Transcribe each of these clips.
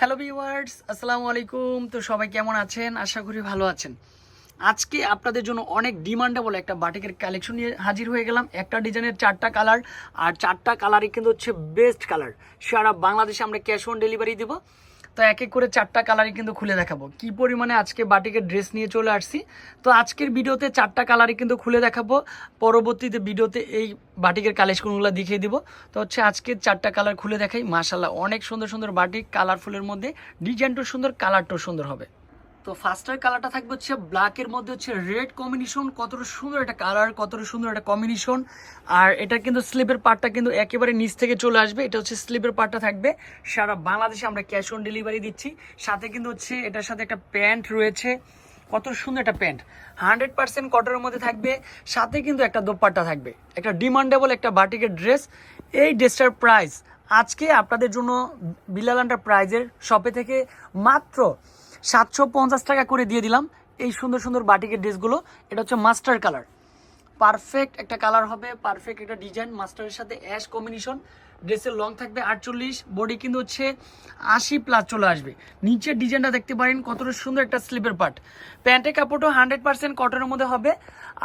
Hello viewers, আসসালামু আলাইকুম। তো সবাই কেমন আছেন? আশা করি ভালো আছেন। আজকে আপনাদের জন্য অনেক ডিমান্ডেবল একটা বাটিকের কালেকশন নিয়ে হাজির হয়ে গেলাম। একটা ডিজাইনের 4টা কালার, আর 4টা কালারই কিন্তু হচ্ছে বেস্ট কালার। সারা বাংলাদেশে আমরা ক্যাশ অন ডেলিভারি দিব। তো এক এক করে 4টা কালারই কিন্তু খুলে দেখাবো কি পরিমাণে আজকে বাটিকের ড্রেস নিয়ে চলে আসছি। তো আজকের ভিডিওতে 4টা কালারই কিন্তু খুলে দেখাবো, পরবর্তীতে ভিডিওতে এই বাটিকের কালেকশনগুলো দেখিয়ে দিব। তো হচ্ছে আজকে 4টা কালার খুলে দেখাই। মাশাআল্লাহ, অনেক সুন্দর সুন্দর বাটিক, কালারফুলের মধ্যে ডিজাইনটাও সুন্দর, কালারটাও সুন্দর হবে। তো ফার্স্টের কালারটা থাকবে হচ্ছে ব্ল্যাকের মধ্যে হচ্ছে রেড কম্বিনেশন। কতটা সুন্দর একটা কালার, কতটা সুন্দর একটা কম্বিনেশন। আর এটা কিন্তু স্লিপের পার্টটা কিন্তু একেবারে নিচ থেকে চলে আসবে। এটা হচ্ছে স্লিপের পার্টটা থাকবে। সারা বাংলাদেশে আমরা ক্যাশ অন ডেলিভারি দিচ্ছি। সাথে কিন্তু হচ্ছে এটার সাথে একটা প্যান্ট রয়েছে, কত সুন্দর একটা প্যান্ট, 100% কটনের মধ্যে থাকবে। সাথে কিন্তু একটা দোপাট্টা থাকবে। একটা ডিমান্ডেবল একটা বাটিকের ড্রেস। এই ড্রেসটার প্রাইস আজকে আপনাদের জন্য বিলাল এন্টারপ্রাইজের শপে থেকে মাত্র 750 টাকা করে দিয়ে দিলাম। এই সুন্দর সুন্দর বাটিকের ড্রেসগুলো, এটা হচ্ছে মাস্টার কালার, পারফেক্ট একটা কালার হবে, পারফেক্ট একটা ডিজাইন, মাস্টারের সাথে অ্যাশ কম্বিনেশন। ড্রেসের লং থাকবে 48, বডি কিন্তু হচ্ছে 80+ চলে আসবে। নিচের ডিজাইনটা দেখতে পারেন, কতটা সুন্দর একটা স্লিপের পার্ট। প্যান্টের কাপড়ও 100% কটনের মধ্যে হবে।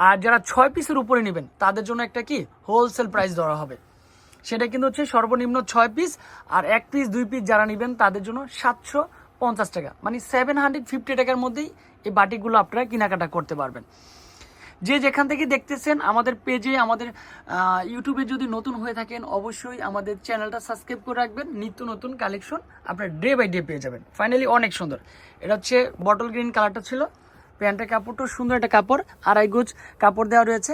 আর যারা 6 পিসের উপরে নেবেন তাদের জন্য একটা কি হোলসেল প্রাইস ধরা হবে। সেটা কিন্তু হচ্ছে সর্বনিম্ন 6 পিস, আর 1 পিস 2 পিস যারা নেবেন তাদের জন্য 750 টাকা, মানে 750 টাকার মধ্যেই এই বাটিকগুলো আপনারা কেনাকাটা করতে পারবেন। যে যেখান থেকে দেখতেছেন আমাদের পেজে, আমাদের ইউটিউবে যদি নতুন হয়ে থাকেন অবশ্যই আমাদের চ্যানেলটা সাবস্ক্রাইব করে রাখবেন। নিত্য নতুন কালেকশন আপনারা ডে বাই ডে পেয়ে যাবেন। ফাইনালি অনেক সুন্দর। এটা হচ্ছে বটল গ্রিন কালারটা ছিল। প্যান্টের কাপড়টাও সুন্দর একটা কাপড়, 2.5 গজ কাপড় দেওয়া রয়েছে।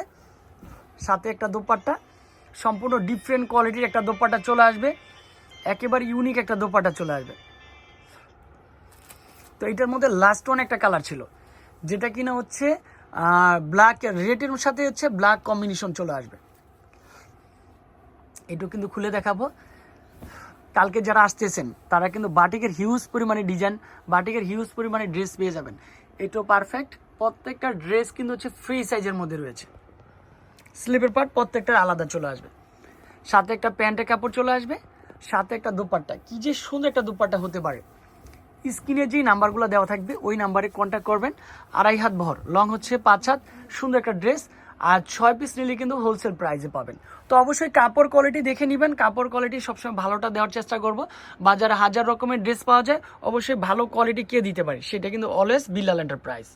সাথে একটা দোপাট্টা, সম্পূর্ণ ডিফারেন্ট কোয়ালিটির একটা দোপাট্টা চলে আসবে। একেবারে ইউনিক একটা দোপাট্টা চলে আসবে। তো এটার মধ্যে লাস্ট ওয়ান একটা কালার ছিল, যেটা কিনা হচ্ছে ব্ল্যাক রেডের সাথে হচ্ছে ব্ল্যাক কম্বিনেশন চলে আসবে। এটাও কিন্তু খুলে দেখাবো। কালকে যারা আসতেছেন তারা কিন্তু বাটিকের হিউজ পরিমাণে ডিজাইন, বাটিকের হিউজ পরিমাণে ড্রেস পেয়ে যাবেন। এটাও পারফেক্ট। প্রত্যেকটা ড্রেস কিন্তু হচ্ছে ফ্রি সাইজের মধ্যে রয়েছে। স্লিপের পার্ট প্রত্যেকটার আলাদা চলে আসবে। সাথে একটা প্যান্টের কাপড় চলে আসবে, সাথে একটা দোপাট্টা। কি যে সুন্দর একটা দোপাট্টা হতে পারে। স্ক্রিনে যেই নাম্বারগুলো দেওয়া থাকবে ওই নাম্বারে কন্ট্যাক্ট করবেন। 2.5 হাত বহর, লং হচ্ছে 5 হাত, সুন্দর একটা ড্রেস। আর 6 পিস নিলে কিন্তু হোলসেল প্রাইসে পাবেন। তো অবশ্যই কাপড় কোয়ালিটি দেখে নেবেন। কাপড় কোয়ালিটি সবসময় ভালোটা দেওয়ার চেষ্টা করব। বাজারে হাজার রকমের ড্রেস পাওয়া যায়, অবশ্যই ভালো কোয়ালিটি কে দিতে পারে সেটা কিন্তু অলওয়েজ বিলাল এন্টারপ্রাইজ।